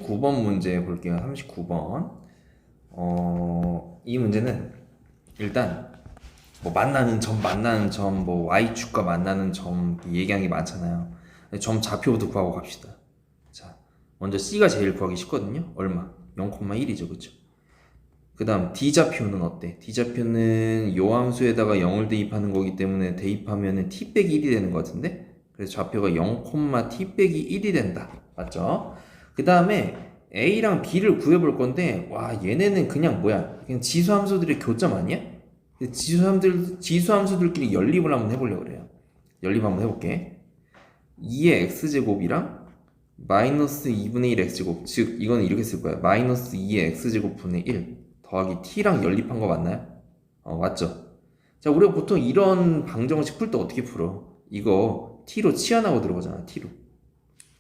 39번 문제 볼게요. 39번. 이 문제는 일단 뭐 만나는 점, 뭐 y축과 만나는 점 얘기하는 게 많잖아요. 점 좌표부터 구하고 갑시다. 자, 먼저 c가 제일 구하기 쉽거든요. 얼마? 0,1이죠, 그쵸? 그 다음 d좌표는 어때? d좌표는 요 함수에다가 0을 대입하는 거기 때문에 대입하면은 t 빼기 1이 되는 것 같은데, 그래서 좌표가 0,t 빼기 1이 된다. 맞죠? 그 다음에 a랑 b를 구해볼 건데, 와, 얘네는 그냥 뭐야? 그냥 지수함수들의 교점 아니야? 지수함수들끼리 연립을 한번 해보려고 그래요. 연립 한번 해볼게. 2의 x제곱이랑 마이너스 2분의 1 x제곱, 즉 이거는 이렇게 쓸 거야. 마이너스 2의 x제곱 분의 1 더하기 t랑 연립한 거 맞나요? 맞죠? 자, 우리가 보통 이런 방정식 풀 때 어떻게 풀어? 이거 t로 치환하고 들어가잖아. t로.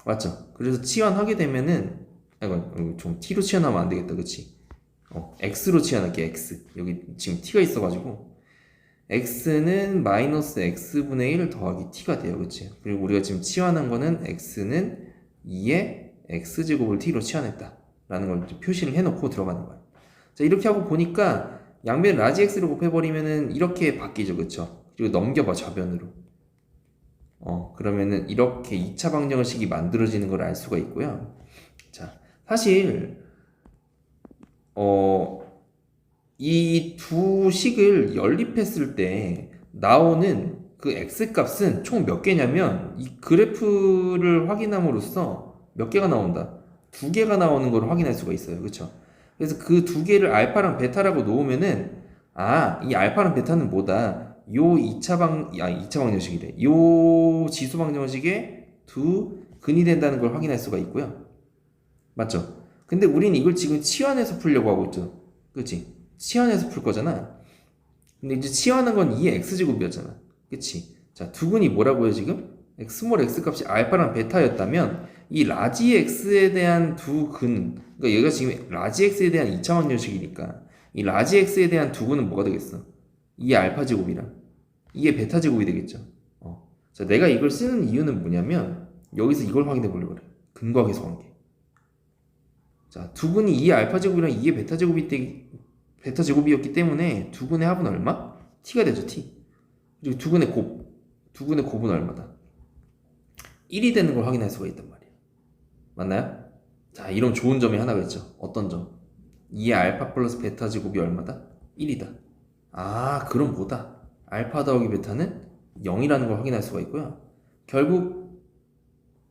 맞죠? 그래서 치환하게 되면은, 이거 좀 t로 치환하면 안 되겠다, 그치? x로 치환할게. x. 여기 지금 t가 있어가지고 x는 마이너스 x분의 1 더하기 t가 돼요, 그치? 그리고 우리가 지금 치환한 거는 x는 2의 x제곱을 t로 치환했다 라는 걸 표시를 해놓고 들어가는 거야. 자, 이렇게 하고 보니까 양변 라지 x로 곱해버리면은 이렇게 바뀌죠, 그쵸? 그리고 넘겨봐, 좌변으로. 그러면은 이렇게 2차 방정식이 만들어지는 걸 알 수가 있고요. 자, 사실 이 두 식을 연립했을 때 나오는 그 x 값은 총 몇 개냐면, 이 그래프를 확인함으로써 몇 개가 나온다? 두 개가 나오는 걸 확인할 수가 있어요, 그쵸? 그래서 그 두 개를 알파랑 베타라고 놓으면은, 이 알파랑 베타는 뭐다? 요 2차 방정식이래. 요 지수 방정식의 두 근이 된다는 걸 확인할 수가 있고요. 맞죠? 근데 우리는 이걸 지금 치환해서 풀려고 하고 있죠. 그치? 치환해서 풀 거잖아. 근데 이제 치환한 건 2의 x제곱이었잖아. 그치? 자, 두근이 뭐라고요, 지금? 스몰 x 값이 알파랑 베타였다면, 이 라지 x에 대한 두 근, 그러니까 얘가 지금 라지 x에 대한 2차 방정식이니까, 이 라지 x에 대한 두 근은 뭐가 되겠어? 2의 알파 제곱이랑 2의 베타 제곱이 되겠죠. 자, 내가 이걸 쓰는 이유는 뭐냐면, 여기서 이걸 확인해 보려고 그래. 근과 계수 관계. 자, 두근이 2의 알파 제곱이랑 2의 베타 제곱이었기 때문에 두근의 합은 얼마? t가 되죠, t. 그리고 두근의 곱은 얼마다? 1이 되는 걸 확인할 수가 있단 말이에요. 맞나요? 자, 이런 좋은 점이 하나가 있죠. 어떤 점? 2의 알파 플러스 베타 제곱이 얼마다? 1이다. 그럼 뭐다? 알파 더하기 베타는 0이라는 걸 확인할 수가 있고요. 결국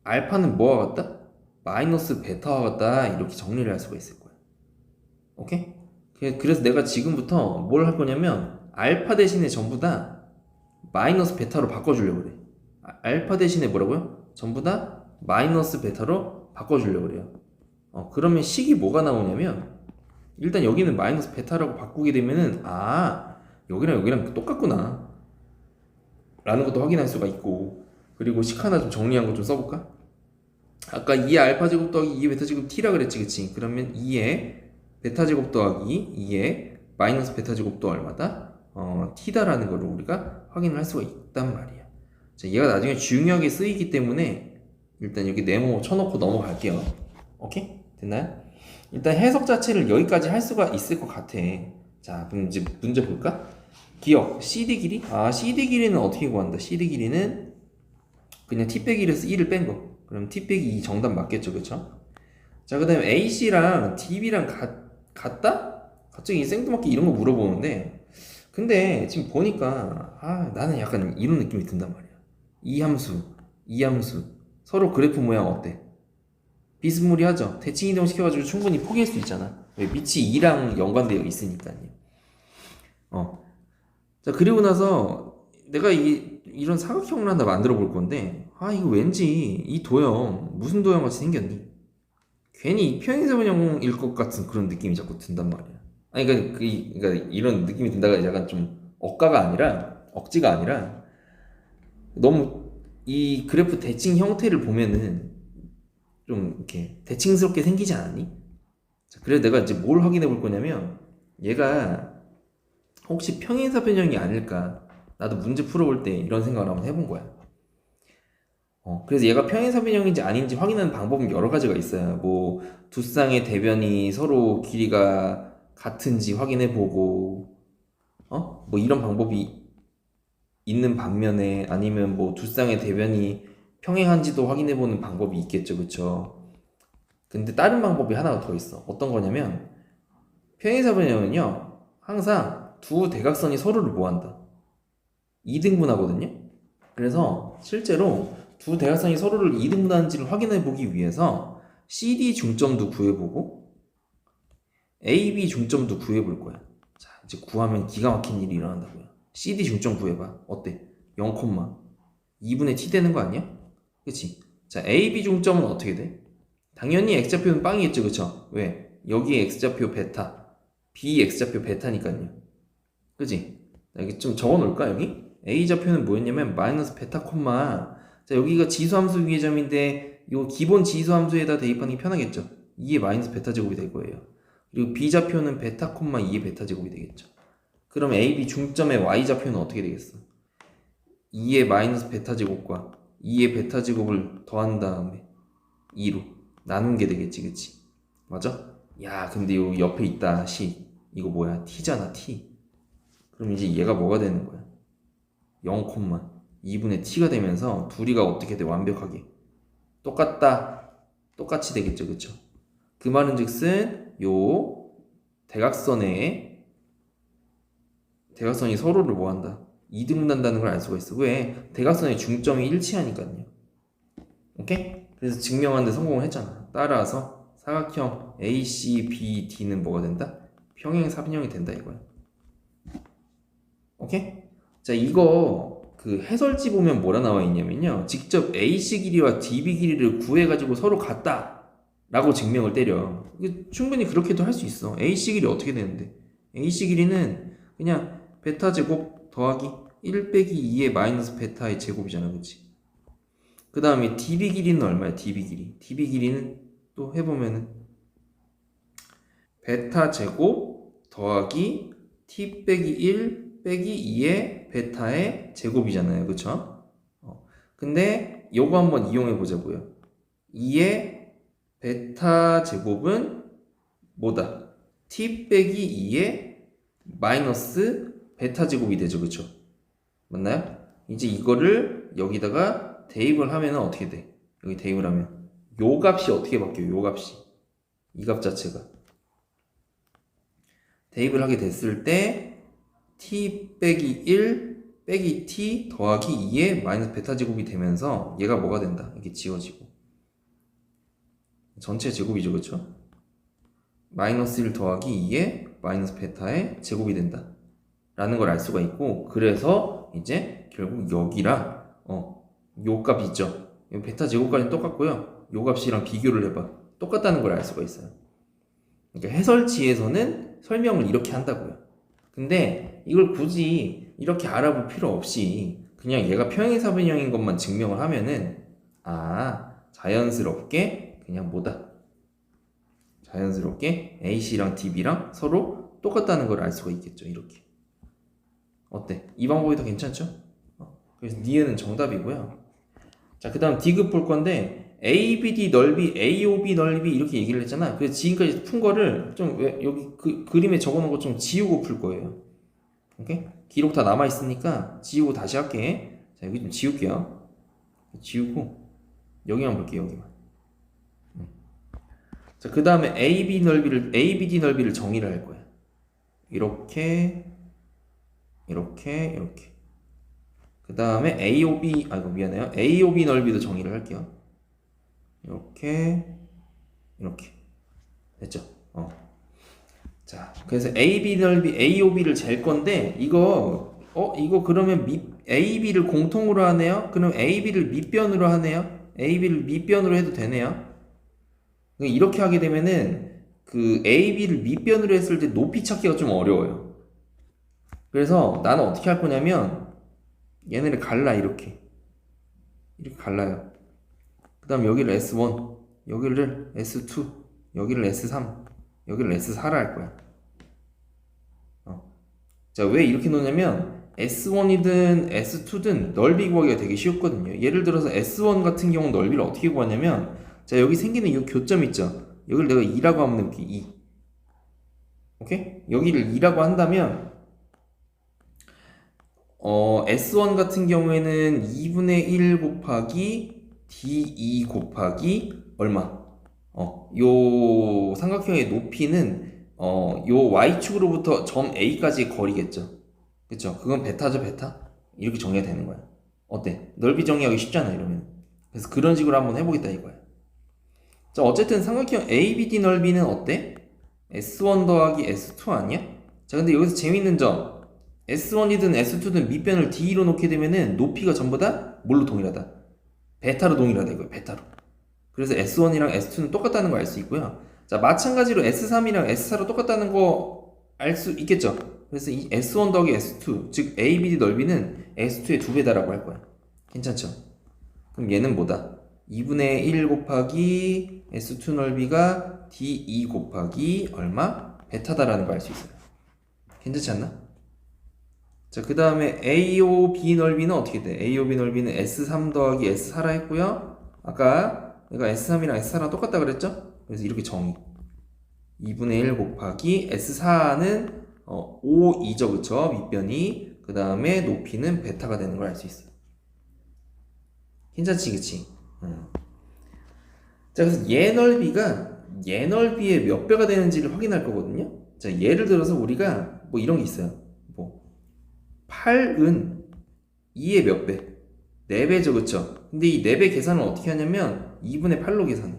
알파는 뭐와 같다? 마이너스 베타와 같다. 이렇게 정리를 할 수가 있을 거예요. 오케이? 그래서 내가 지금부터 뭘 할 거냐면, 알파 대신에 전부 다 마이너스 베타로 바꿔주려고 그래. 알파 대신에 뭐라고요? 전부 다 마이너스 베타로 바꿔주려고 그래요. 그러면 식이 뭐가 나오냐면, 일단 여기는 마이너스 베타라고 바꾸게 되면은, 여기랑 여기랑 똑같구나 라는 것도 확인할 수가 있고, 그리고 식 하나 좀 정리한 거 좀 써볼까? 아까 2의 알파 제곱 더하기 2의 베타 제곱 t라 그랬지, 그치? 그러면 2의 베타 제곱 더하기 2의 마이너스 베타 제곱도 얼마다? t다라는 걸 우리가 확인을 할 수가 있단 말이야. 자, 얘가 나중에 중요하게 쓰이기 때문에 일단 여기 네모 쳐놓고 넘어갈게요. 오케이? 됐나요? 일단 해석 자체를 여기까지 할 수가 있을 것 같아. 자, 그럼 이제 문제 볼까? 기억, CD 길이? CD 길이는 어떻게 구한다? CD 길이는 그냥 t 빼기 1에서 1을 뺀 거. 그럼 t 빼기 2 정답 맞겠죠, 그쵸? 자, 그 다음에 AC랑 DB랑 같다? 갑자기 생뚱맞게 이런 거 물어보는데, 근데 지금 보니까 나는 약간 이런 느낌이 든단 말이야. 이 함수 서로 그래프 모양 어때? 비스무리하죠? 대칭 이동 시켜가지고 충분히 포기할 수 있잖아. 왜? 밑이 2랑 연관되어 있으니까요. 자, 그리고 나서 내가 이런 사각형을 하나 만들어 볼 건데, 이거 왠지 이 도형 무슨 도형 같이 생겼니? 괜히 평행사변형일 것 같은 그런 느낌이 자꾸 든단 말이야. 그러니까 이런 느낌이 든다가 약간 좀 억지가 아니라 너무 이 그래프 대칭 형태를 보면은 좀 이렇게 대칭스럽게 생기지 않았니? 자, 그래서 내가 이제 뭘 확인해 볼 거냐면, 얘가 혹시 평행사변형이 아닐까? 나도 문제 풀어볼 때 이런 생각을 한번 해본 거야. 그래서 얘가 평행사변형인지 아닌지 확인하는 방법은 여러 가지가 있어요. 뭐 두 쌍의 대변이 서로 길이가 같은지 확인해 보고, 뭐 이런 방법이 있는 반면에 아니면 뭐 두 쌍의 대변이 평행한지도 확인해 보는 방법이 있겠죠, 그쵸? 근데 다른 방법이 하나가 더 있어. 어떤 거냐면 평행사변형은요 항상 두 대각선이 서로를 뭐한다? 이등분하거든요. 그래서 실제로 두 대각선이 서로를 이등분하는지를 확인해 보기 위해서 CD 중점도 구해보고 AB 중점도 구해볼 거야. 자, 이제 구하면 기가 막힌 일이 일어난다고요. CD 중점 구해봐. 어때? 0, 2분의 t 되는 거 아니야? 그치? 자, AB 중점은 어떻게 돼? 당연히 x좌표는 빵이겠죠, 그쵸? 왜? 여기 x좌표 베타, B x좌표 베타니까요. 그치? 여기 좀 적어 놓을까, 여기? A좌표는 뭐였냐면 마이너스 베타 콤마, 자 여기가 지수함수 위의 점인데 이 기본 지수함수에다 대입하는 게 편하겠죠. 2의 마이너스 베타 제곱이 될 거예요. 그리고 B좌표는 베타 콤마 2의 베타 제곱이 되겠죠. 그럼 AB 중점의 Y좌표는 어떻게 되겠어? 2의 마이너스 베타 제곱과 2의 베타 제곱을 더한 다음에 2로 나눈 게 되겠지, 그치? 맞아? 야, 근데 요 옆에 있다 식, 이거 뭐야? t잖아, t. 그럼 이제 얘가 뭐가 되는 거야? 0, 2분의 t가 되면서 둘이가 어떻게 돼? 완벽하게 똑같다, 똑같이 되겠죠, 그쵸? 그 말은 즉슨 요 대각선이 서로를 뭐한다? 이등분한다는 걸 알 수가 있어. 왜? 대각선의 중점이 일치하니까요. 오케이? 그래서 증명하는데 성공을 했잖아. 따라서 사각형 ACBD는 뭐가 된다? 평행사변형이 된다 이거야. 오케이? 자, 이거 그 해설지 보면 뭐라 나와 있냐면요, 직접 AC 길이와 DB 길이를 구해가지고 서로 같다 라고 증명을 때려. 충분히 그렇게도 할 수 있어. AC 길이 어떻게 되는데? AC 길이는 그냥 베타 제곱 더하기 1 빼기 2의 마이너스 베타의 제곱이잖아, 그치? 그 다음에 DB 길이는 얼마야? DB 길이는 또 해보면은 베타 제곱 더하기 t 빼기 1 빼기 2의 베타의 제곱이잖아요, 그쵸? 근데 요거 한번 이용해 보자고요. 2의 베타 제곱은 뭐다? t 빼기 2의 마이너스 베타 제곱이 되죠, 그쵸? 맞나요? 이제 이거를 여기다가 대입을 하면 어떻게 돼? 여기 대입을 하면 요 값이 어떻게 바뀌어요? 요 값이, 이 값 자체가 대입을 하게 됐을 때 t 빼기 1 빼기 t 더하기 2의 마이너스 베타 제곱이 되면서 얘가 뭐가 된다? 이렇게 지워지고 전체 제곱이죠, 그쵸? 마이너스 1 더하기 2의 마이너스 베타의 제곱이 된다 라는 걸 알 수가 있고, 그래서 이제 결국 여기랑 요 값 있죠? 베타 제곱까지는 똑같고요, 요 값이랑 비교를 해봐. 똑같다는 걸 알 수가 있어요. 그러니까 해설지에서는 설명을 이렇게 한다고요. 근데 이걸 굳이 이렇게 알아볼 필요 없이 그냥 얘가 평행사변형인 것만 증명을 하면은 자연스럽게 그냥 뭐다? 자연스럽게 AC랑 DB랑 서로 똑같다는 걸 알 수가 있겠죠, 이렇게. 어때? 이 방법이 더 괜찮죠? 그래서 니은은 정답이고요. 자, 그 다음 D급 볼 건데 ABD 넓이, AOB 넓이 이렇게 얘기를 했잖아. 그래서 지금까지 푼 거를 좀 여기 그림에 적어놓은 거 좀 지우고 풀 거예요. 오케이? 기록 다 남아 있으니까 지우고 다시 할게. 자, 여기 좀 지울게요. 지우고 여기만 볼게요, 여기만. 자, 그 다음에 ABD 넓이를 정의를 할 거야. 이렇게 그 다음에 미안해요. AOB 넓이도 정의를 할게요. 이렇게 됐죠? 자, 그래서 AOB를 잴 건데 이거 그러면 AB를 공통으로 하네요. 그럼 AB를 밑변으로 하네요. AB를 밑변으로 해도 되네요. 이렇게 하게 되면은 그 AB를 밑변으로 했을 때 높이 찾기가 좀 어려워요. 그래서 나는 어떻게 할 거냐면 얘네를 갈라, 이렇게 갈라요. 그 다음 여기를 S1, 여기를 S2, 여기를 S3, 여기를 S4라 할 거야. 자, 왜 이렇게 놓냐면 S1이든 S2든 넓이 구하기가 되게 쉬웠거든요. 예를 들어서 S1 같은 경우 넓이를 어떻게 구하냐면, 자, 여기 생기는 이 교점 있죠? 여기를 내가 2라고 하면 이렇게 2. 오케이? 여기를 2라고 한다면, S1 같은 경우에는 2분의 1 곱하기 D2 곱하기 얼마? 요 삼각형의 높이는 요 Y축으로부터 점 A까지의 거리겠죠. 그쵸? 그건 베타죠, 베타? 이렇게 정리가 되는 거야. 어때? 넓이 정리하기 쉽잖아, 이러면. 그래서 그런 식으로 한번 해보겠다, 이거야. 자, 어쨌든 삼각형 ABD 넓이는 어때? S1 더하기 S2 아니야? 자, 근데 여기서 재밌는 점. S1이든 S2든 밑변을 D로 놓게 되면은 높이가 전부 다 뭘로 동일하다? 베타로 동일하다, 이거야, 베타로. 그래서 S1이랑 S2는 똑같다는 거 알 수 있고요. 자, 마찬가지로 S3이랑 S4로 똑같다는 거 알 수 있겠죠? 그래서 이 S1 더하기 S2, 즉 ABD 넓이는 S2의 2배다라고 할 거야. 괜찮죠? 그럼 얘는 뭐다? 2분의 1 곱하기 S2 넓이가 D2 곱하기 얼마? 베타다라는 거 알 수 있어요. 괜찮지 않나? 자, 그 다음에 AOB 넓이는 어떻게 돼? AOB 넓이는 S3 더하기 S4라 했고요. 아까 내가 S3이랑 S4랑 똑같다 그랬죠? 그래서 이렇게 정의. 2분의 1 곱하기 S4는 5이죠, 그쵸? 밑변이. 그 다음에 높이는 베타가 되는 걸 알 수 있어. 괜찮지, 그치? 자, 그래서 얘 넓이가 얘 넓이의 몇 배가 되는지를 확인할 거거든요. 자, 예를 들어서 우리가 뭐 이런 게 있어요. 뭐 8은 2의 몇 배? 4배죠, 그쵸? 근데 이 4배 계산을 어떻게 하냐면 2분의 8로 계산해.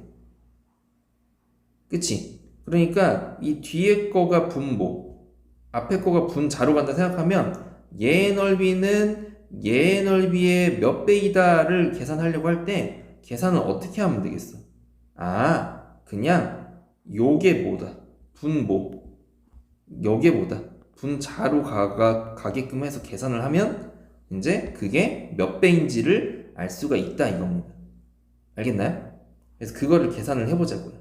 그치? 그러니까 이 뒤에 거가 분모, 앞에 거가 분자로 간다 생각하면 얘 넓이는 얘 넓이의 몇 배이다를 계산하려고 할 때 계산을 어떻게 하면 되겠어? 그냥 요게 뭐다? 분모, 요게 뭐다? 분자로 가게끔 해서 계산을 하면 이제 그게 몇 배인지를 알 수가 있다 이겁니다. 알겠나요? 그래서 그거를 계산을 해보자고요.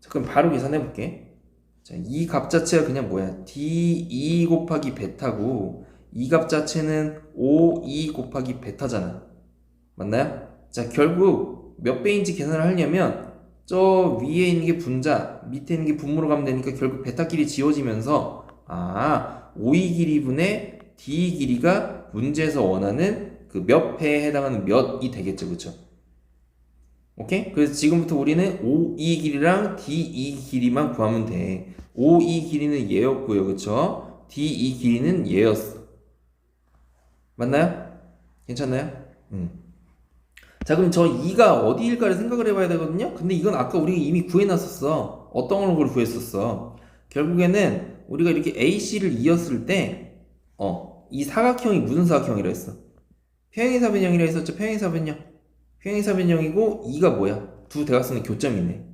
자, 그럼 바로 계산해 볼게. 자, 이 값 자체가 그냥 뭐야? D2 곱하기 베타고 이 값 자체는 5, 2 곱하기 베타잖아. 맞나요? 자, 결국 몇 배인지 계산을 하려면 저 위에 있는 게 분자, 밑에 있는 게 분모로 가면 되니까 결국 베타끼리 지워지면서 5의 길이분의 D 길이가 문제에서 원하는 그 몇 배에 해당하는 몇이 되겠죠, 그쵸? 오케이? 그래서 지금부터 우리는 5의 길이랑 D2 길이만 구하면 돼. 5의 길이는 얘였고요, 그쵸? D2 길이는 얘였어. 맞나요? 괜찮나요? 자, 그럼 저 2가 어디일까를 생각을 해봐야 되거든요? 근데 이건 아까 우리가 이미 구해놨었어. 어떤 걸 구했었어? 결국에는 우리가 이렇게 AC를 이었을 때, 이 사각형이 무슨 사각형이라 했어? 평행사변형이라 했었죠? 평행사변형. 평행사변형이고 2가 뭐야? 두 대각선의 교점이 있네.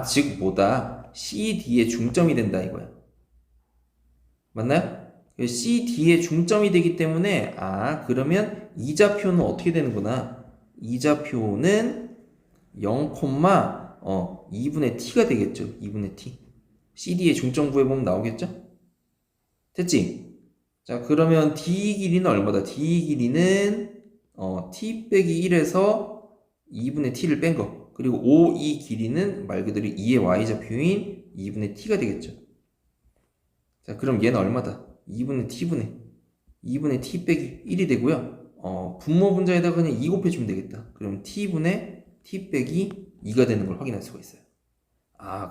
즉 뭐다? CD의 중점이 된다 이거야. 맞나요? CD의 중점이 되기 때문에 그러면 이자표는 어떻게 되는구나? 이자표는 0, 2분의 t가 되겠죠. 2분의 t. CD의 중점 구해보면 나오겠죠? 됐지? 자, 그러면 D 길이는 얼마다? D 길이는 t 빼기 1에서 2분의 t를 뺀 거. 그리고 5이 길이는 말 그대로 2의 y좌표인 2분의 t가 되겠죠. 자, 그럼 얘는 얼마다? 2분의 t 빼기 1이 되고요. 분모 분자에다가 그냥 2 곱해주면 되겠다. 그럼 t분의 t 빼기 2가 되는 걸 확인할 수가 있어요.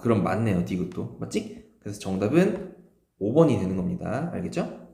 그럼 맞네요. 이것도. 맞지? 그래서 정답은 5번이 되는 겁니다. 알겠죠?